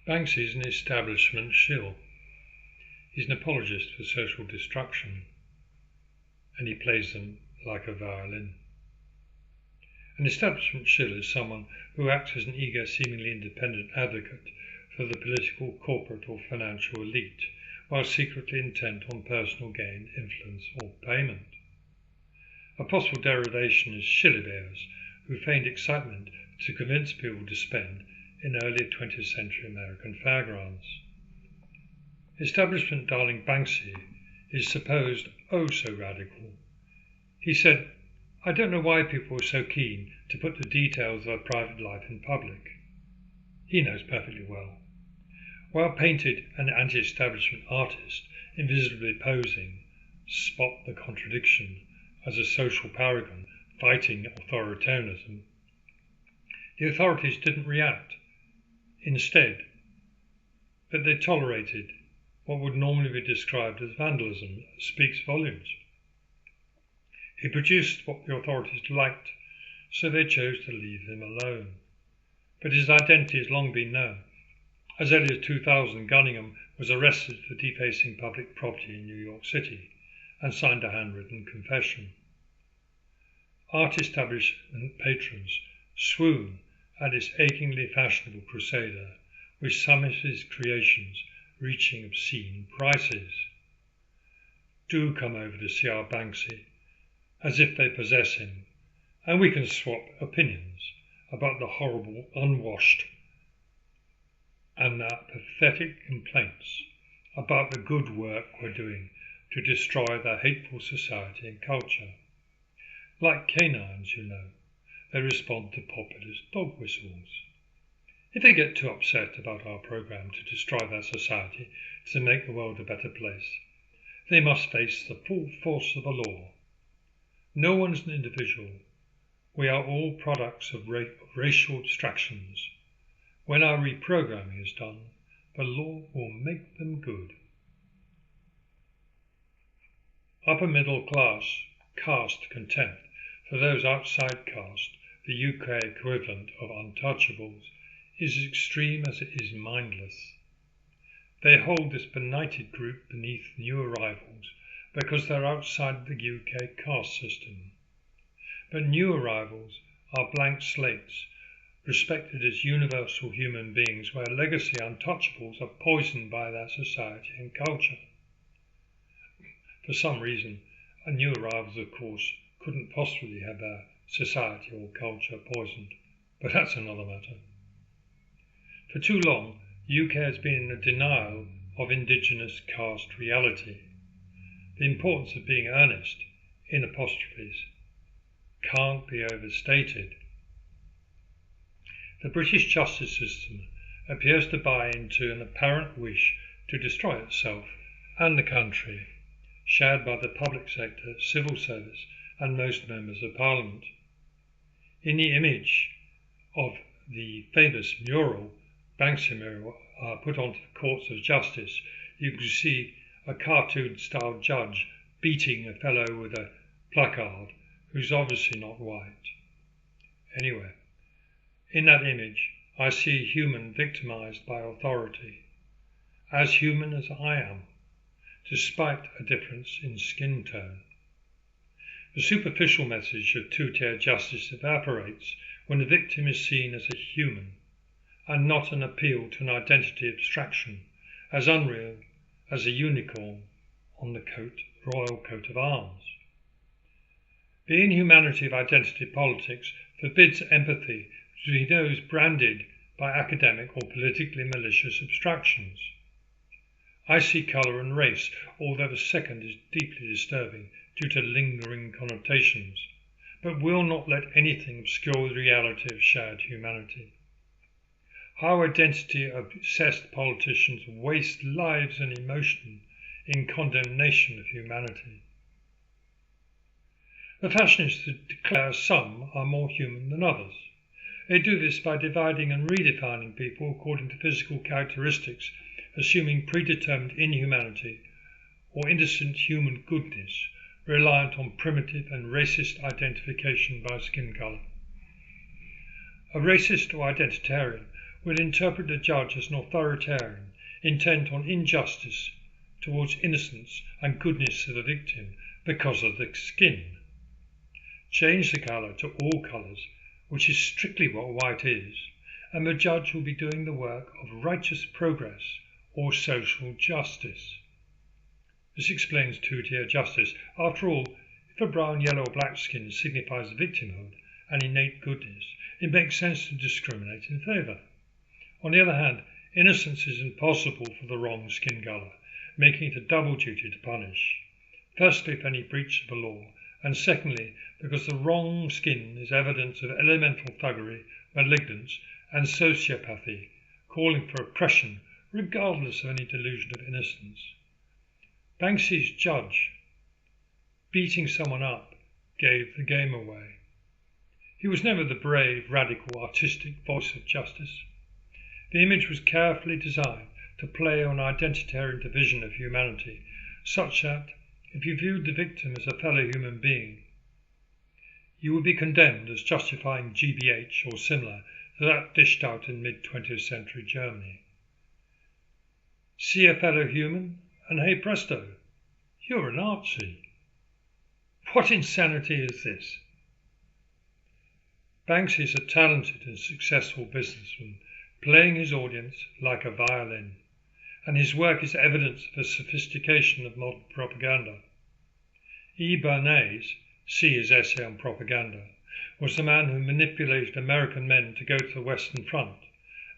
Banksy is an establishment shill. He's an apologist for social destruction, and he plays them like a violin. An establishment shill is someone who acts as an eager, seemingly independent advocate for the political, corporate or financial elite, while secretly intent on personal gain, influence or payment. A possible derivation is shillibears, who feigned excitement to convince people to spend in early 20th century American fairgrounds. Establishment darling Banksy is supposed oh so radical. He said, "I don't know why people are so keen to put the details of their private life in public." He knows perfectly well. While painted an anti-establishment artist, invisibly posing, spot the contradiction, as a social paragon fighting authoritarianism, the authorities didn't react. Instead, but they tolerated what would normally be described as vandalism speaks volumes. He produced what the authorities liked, so they chose to leave him alone. But his identity has long been known. As early as 2000, Gunningham was arrested for defacing public property in New York City and signed a handwritten confession. Art establishment patrons swoon at this achingly fashionable crusader, with some of his creations reaching obscene prices. Do come over to see our Banksy, as if they possess him, and we can swap opinions about the horrible unwashed and their pathetic complaints about the good work we're doing to destroy their hateful society and culture. Like canines, you know, they respond to populist dog whistles. If they get too upset about our program to destroy their society, to make the world a better place, they must face the full force of the law. No one's an individual. We are all products of racial extractions. When our reprogramming is done, the law will make them good. Upper middle class caste contempt for those outside caste, the UK equivalent of untouchables, is as extreme as it is mindless. They hold this benighted group beneath new arrivals because they're outside the UK caste system. But new arrivals are blank slates, respected as universal human beings, where legacy untouchables are poisoned by their society and culture. For some reason, new arrivals, of course, couldn't possibly have their society or culture poisoned, but that's another matter. For too long, the UK has been in a denial of indigenous caste reality. The importance of being earnest, in apostrophes, can't be overstated. The British justice system appears to buy into an apparent wish to destroy itself and the country, shared by the public sector, civil service and most members of Parliament. In the image of the famous mural, Banksy mural, put onto the courts of justice, you can see a cartoon-style judge beating a fellow with a placard who's obviously not white. Anyway, in that image, I see a human victimized by authority, as human as I am, despite a difference in skin tone. The superficial message of two-tier justice evaporates when the victim is seen as a human and not an appeal to an identity abstraction as unreal as a unicorn on the royal coat of arms. The inhumanity of identity politics forbids empathy between those branded by academic or politically malicious abstractions. I see colour and race, although the second is deeply disturbing due to lingering connotations, but will not let anything obscure the reality of shared humanity. How identity-obsessed politicians waste lives and emotion in condemnation of humanity. The fashion is to declare some are more human than others. They do this by dividing and redefining people according to physical characteristics, assuming predetermined inhumanity or innocent human goodness, reliant on primitive and racist identification by skin colour. A racist or identitarian will interpret the judge as an authoritarian, intent on injustice towards innocence and goodness of the victim because of the skin. Change the colour to all colours, which is strictly what white is, and the judge will be doing the work of righteous progress or social justice. This explains two-tier justice. After all, if a brown, yellow or black skin signifies victimhood and innate goodness, it makes sense to discriminate in favour. On the other hand, innocence is impossible for the wrong skin colour, making it a double duty to punish. Firstly, for any breach of the law, and secondly, because the wrong skin is evidence of elemental thuggery, malignance and sociopathy, calling for oppression regardless of any delusion of innocence. Banksy's judge beating someone up gave the game away. He was never the brave, radical, artistic voice of justice. The image was carefully designed to play on identitarian division of humanity, such that if you viewed the victim as a fellow human being, you would be condemned as justifying GBH or similar to that dished out in mid-20th century Germany. See a fellow human, and hey presto, you're a Nazi. What insanity is this? Banksy is a talented and successful businessman, playing his audience like a violin, and his work is evidence of the sophistication of modern propaganda. E. Bernays, see his essay on propaganda, was the man who manipulated American men to go to the Western Front,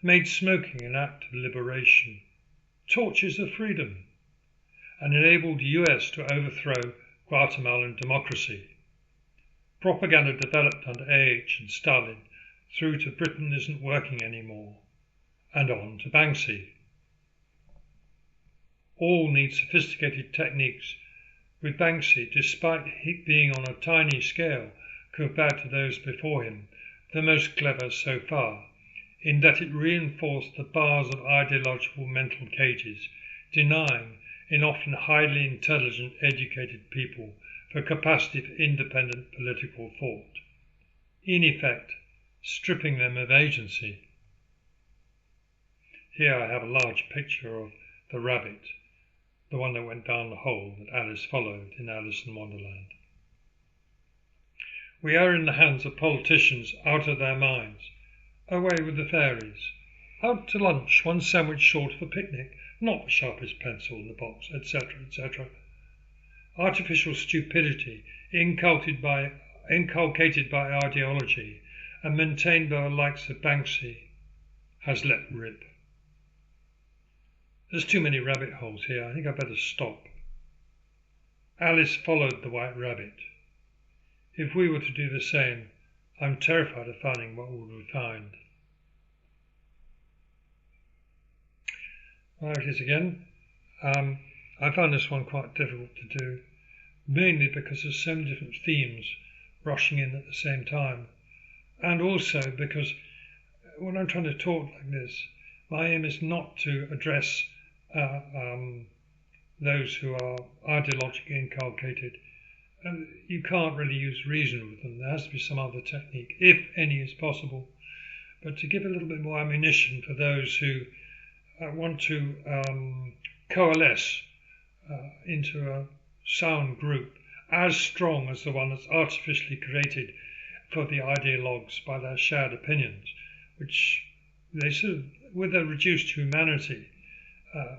made smoking an act of liberation, torches of freedom, and enabled the US to overthrow Guatemalan democracy. Propaganda developed under A.H. and Stalin through to Britain isn't working anymore, and on to Banksy. All need sophisticated techniques, with Banksy, despite being on a tiny scale compared to those before him, the most clever so far, in that it reinforced the bars of ideological mental cages, denying in often highly intelligent, educated people the capacity for independent political thought, in effect stripping them of agency. Here I have a large picture of the rabbit, the one that went down the hole that Alice followed in Alice in Wonderland. We are in the hands of politicians out of their minds, away with the fairies, out to lunch, one sandwich short of a picnic, not the sharpest pencil in the box, etc., etc. Artificial stupidity inculcated by ideology and maintained by the likes of Banksy has let rip. There's too many rabbit holes here. I think I better stop. Alice followed the white rabbit. If we were to do the same, I'm terrified of finding what we would find. There it is again. I found this one quite difficult to do, mainly because there's so many different themes rushing in at the same time, and also because when I'm trying to talk like this, my aim is not to address those who are ideologically inculcated. You can't really use reason with them. There has to be some other technique, if any is possible. But to give a little bit more ammunition for those who want to coalesce into a sound group as strong as the one that's artificially created for the ideologues by their shared opinions, which they sort of, with their reduced humanity,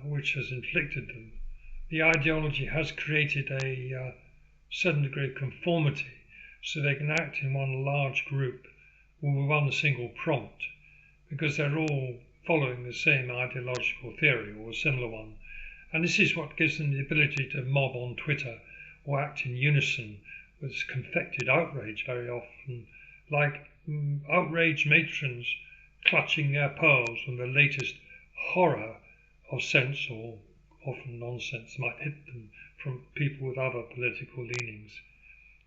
which has inflicted them, the ideology has created a certain degree of conformity, so they can act in one large group with one single prompt, because they're all following the same ideological theory or a similar one. And this is what gives them the ability to mob on Twitter or act in unison with confected outrage very often, like outraged matrons clutching their pearls when the latest horror of sense or often nonsense might hit them from people with other political leanings.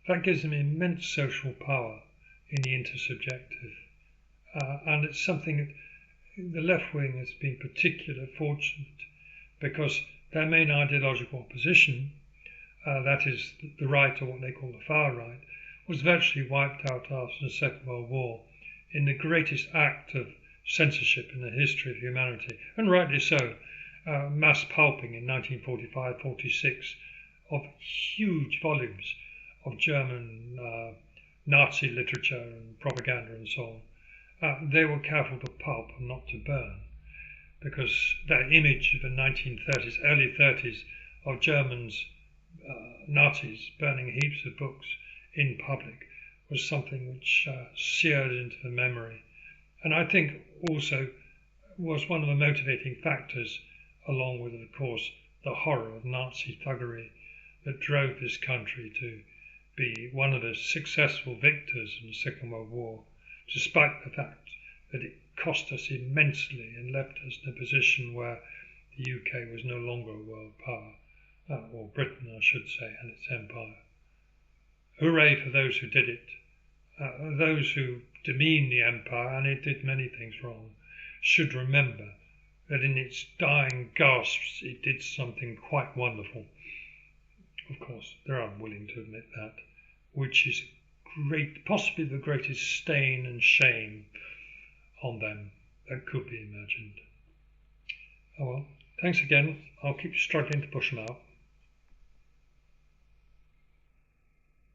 That gives them immense social power in the intersubjective. And it's something that the left wing has been particularly fortunate, because their main ideological opposition, that is the right, or what they call the far right, was virtually wiped out after the Second World War in the greatest act of censorship in the history of humanity, and rightly so. Mass pulping in 1945-46 of huge volumes of German Nazi literature and propaganda and so on. They were careful to pulp and not to burn, because that image of the 1930s, early 30s, of Germans, Nazis, burning heaps of books in public was something which seared into the memory. And I think also was one of the motivating factors, along with, of course, the horror of Nazi thuggery that drove this country to be one of the successful victors in the Second World War, despite the fact that it cost us immensely and left us in a position where the UK was no longer a world power, or Britain, I should say, and its empire. Hooray for those who did it. Those who demean the empire, and it did many things wrong, should remember that in its dying gasps it did something quite wonderful. Of course, they're unwilling to admit that, which is great, possibly the greatest stain and shame on them that could be imagined. Oh well, thanks again. I'll keep struggling to push them out.